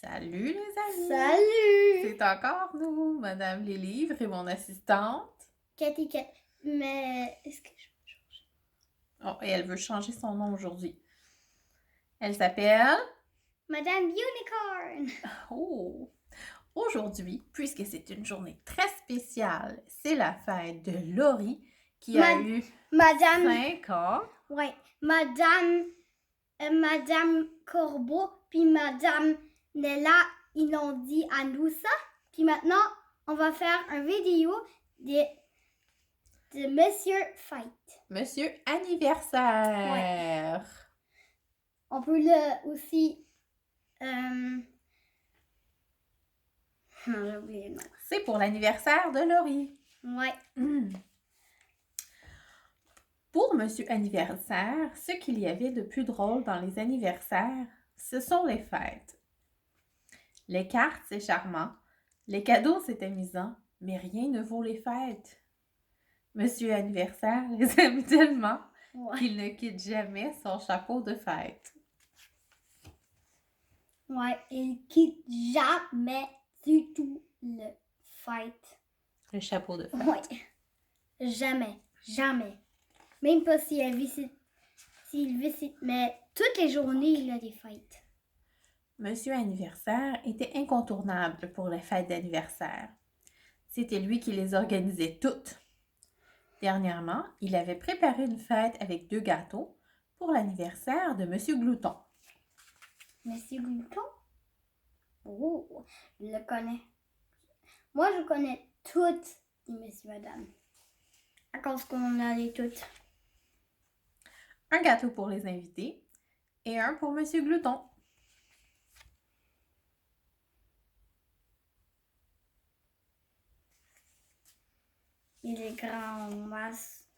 Salut les amis! Salut! C'est encore nous, Madame les livres et mon assistante. Cathy Cat. Mais est-ce que je peux changer? Oh, et elle veut changer son nom aujourd'hui. Elle s'appelle... Madame Unicorn! Oh! Aujourd'hui, puisque c'est une journée très spéciale, c'est la fête de Laurie qui a eu Madame... 5 ans. Ouais, Madame Corbeau puis Madame Nella, ils l'ont dit à nous ça. Puis maintenant, on va faire une vidéo de Monsieur Fight. Monsieur anniversaire. On peut le aussi... j'ai oublié le nom. C'est pour l'anniversaire de Laurie. Ouais. Pour Monsieur Anniversaire, ce qu'il y avait de plus drôle dans les anniversaires, ce sont les fêtes. Les cartes, c'est charmant. Les cadeaux, c'est amusant. Mais rien ne vaut les fêtes. Monsieur Anniversaire les aime tellement qu'il ne quitte jamais son chapeau de fête. Ouais, il quitte jamais du tout le fête. Le chapeau de fête. Ouais. Jamais. Jamais. Même pas s'il visite, mais toutes les journées, il a des fêtes. Monsieur Anniversaire était incontournable pour les fêtes d'anniversaire. C'était lui qui les organisait toutes. Dernièrement, il avait préparé une fête avec 2 gâteaux pour l'anniversaire de Monsieur Glouton. Monsieur Glouton? Oh, je le connais. Moi, je connais toutes les Monsieur Madame. À cause qu'on a les toutes. Un gâteau pour les invités et un pour Monsieur Glouton. Il est grand en masse,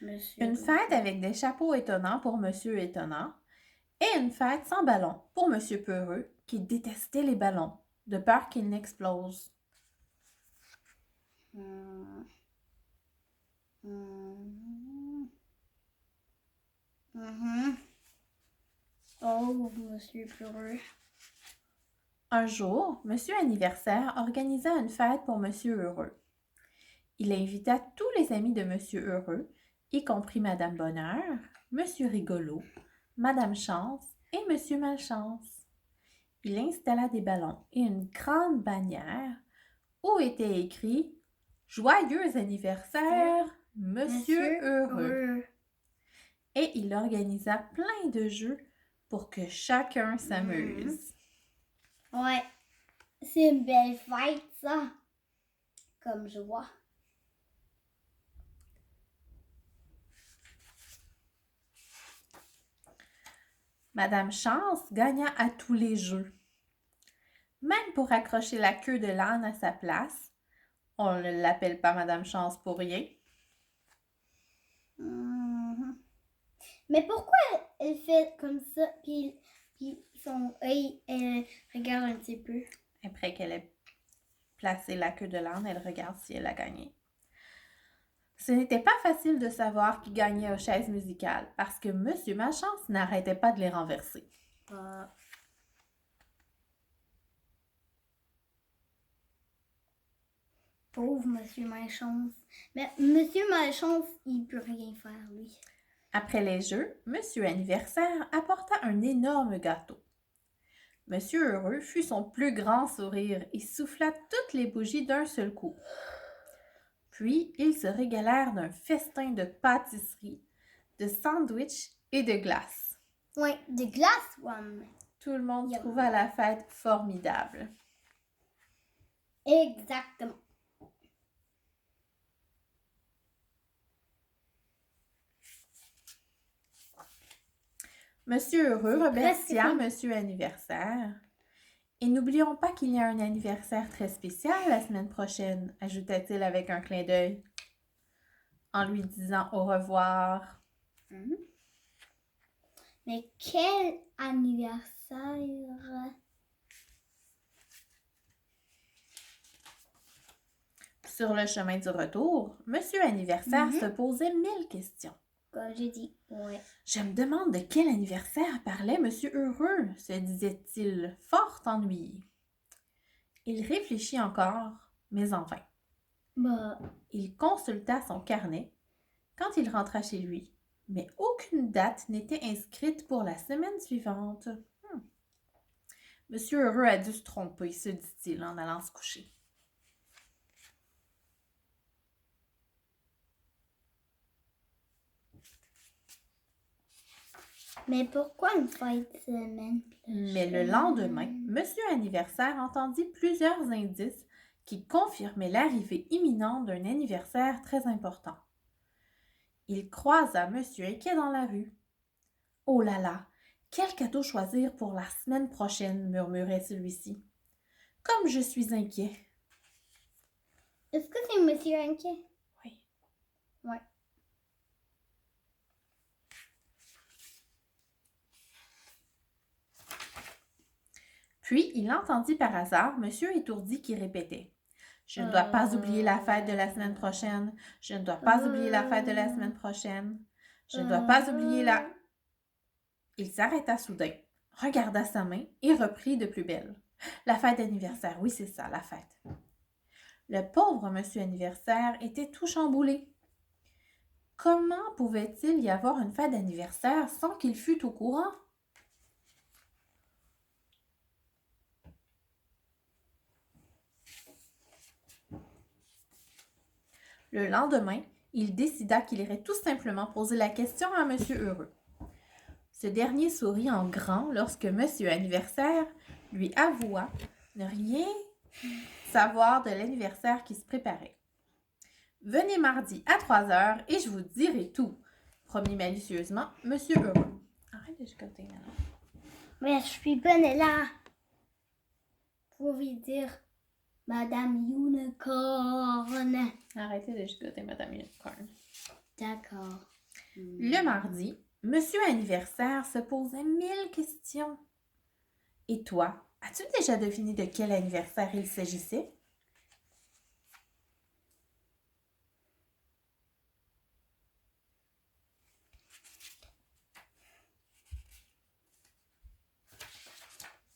Monsieur Une Glouton. fête avec des chapeaux étonnants pour Monsieur Étonnant et une fête sans ballon pour Monsieur Peureux qui détestait les ballons de peur qu'ils n'explosent. Oh, Monsieur Peureux. Un jour, Monsieur Anniversaire organisa une fête pour Monsieur Heureux. Il invita tous les amis de Monsieur Heureux, y compris Madame Bonheur, Monsieur Rigolo, Madame Chance et Monsieur Malchance. Il installa des ballons et une grande bannière où était écrit « Joyeux anniversaire, Monsieur Heureux ». Et il organisa plein de jeux pour que chacun s'amuse. Ouais, c'est une belle fête, ça. Comme je vois. Madame Chance gagna à tous les jeux. Même pour accrocher la queue de l'âne à sa place, on ne l'appelle pas Madame Chance pour rien. Mais pourquoi elle fait comme ça, puis son œil, elle regarde un petit peu? Après qu'elle ait placé la queue de l'âne, elle regarde si elle a gagné. Ce n'était pas facile de savoir qui gagnait aux chaises musicales parce que Monsieur Malchance n'arrêtait pas de les renverser. Pauvre Monsieur Malchance. Mais Monsieur Malchance, il peut rien faire, lui. Après les jeux, Monsieur Anniversaire apporta un énorme gâteau. Monsieur Heureux fut son plus grand sourire et souffla toutes les bougies d'un seul coup. Puis, ils se régalèrent d'un festin de pâtisseries, de sandwichs et de glaces. Oui, de glace, ouais. Tout le monde trouva la fête formidable. Exactement. Monsieur Heureux remercia Monsieur Anniversaire. Et n'oublions pas qu'il y a un anniversaire très spécial la semaine prochaine, ajouta-t-il avec un clin d'œil, en lui disant au revoir. Mais quel anniversaire! Sur le chemin du retour, Monsieur Anniversaire se posait 1000 questions. Comme j'ai dit, ouais. Je me demande de quel anniversaire parlait Monsieur Heureux, se disait-il, fort ennuyé. Il réfléchit encore, mais en vain. Bah, Il consulta son carnet quand il rentra chez lui, mais aucune date n'était inscrite pour la semaine suivante. Monsieur Heureux a dû se tromper, se dit-il en allant se coucher. mais pourquoi une fête de semaine? Mais le lendemain, Monsieur Anniversaire entendit plusieurs indices qui confirmaient l'arrivée imminente d'un anniversaire très important. Il croisa Monsieur Inquiet dans la rue. « Oh là là, quel cadeau choisir pour la semaine prochaine » murmurait celui-ci. « Comme je suis inquiet. » Est-ce que c'est Monsieur Inquiet? Oui. Ouais. Puis il entendit par hasard Monsieur Étourdi qui répétait « Je ne dois pas oublier la fête de la semaine prochaine. Je ne dois pas oublier la fête de la semaine prochaine. Je ne dois pas oublier la... » Il s'arrêta soudain, regarda sa main et reprit de plus belle. « La fête d'anniversaire, oui c'est ça, la fête. » Le pauvre Monsieur Anniversaire était tout chamboulé. Comment pouvait-il y avoir une fête d'anniversaire sans qu'il fût au courant? Le lendemain, il décida qu'il irait tout simplement poser la question à Monsieur Heureux. Ce dernier sourit en grand lorsque Monsieur Anniversaire lui avoua ne rien savoir de l'anniversaire qui se préparait. « Venez mardi à 3h et je vous dirai tout, » promit malicieusement Monsieur Heureux. Arrête de chicoter maintenant. Mais je suis bonne là. Pour lui dire Madame Unicorn. Arrêtez de chicoter, Madame Unicorn. D'accord. Le mardi, Monsieur Anniversaire se posait 1000 questions. Et toi, as-tu déjà deviné de quel anniversaire il s'agissait?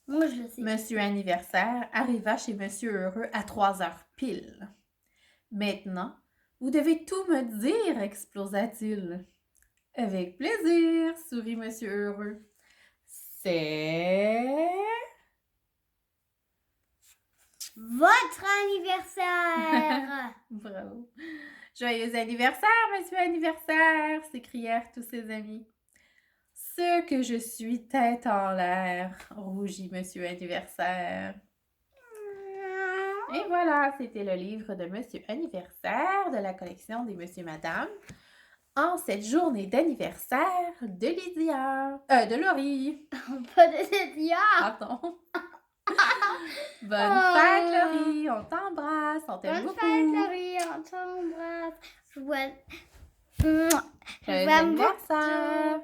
Moi, je le sais. Monsieur Anniversaire arriva chez Monsieur Heureux à 3h pile. « Maintenant, vous devez tout me dire, explosa-t-il. « Avec plaisir, sourit Monsieur Heureux. C'est... votre anniversaire! » Bravo. « Joyeux anniversaire, Monsieur Anniversaire! » s'écrièrent tous ses amis. « Ce que je suis tête en l'air, » rougit Monsieur Anniversaire. Et voilà, c'était le livre de Monsieur Anniversaire de la collection des Monsieur Madame en cette journée d'anniversaire de Lydia. De Laurie. Pas de Lydia! Pardon. Bonne fête, Laurie. On t'embrasse. On t'aime beaucoup. Bonne fête, Laurie. On t'embrasse. Joyeux anniversaire.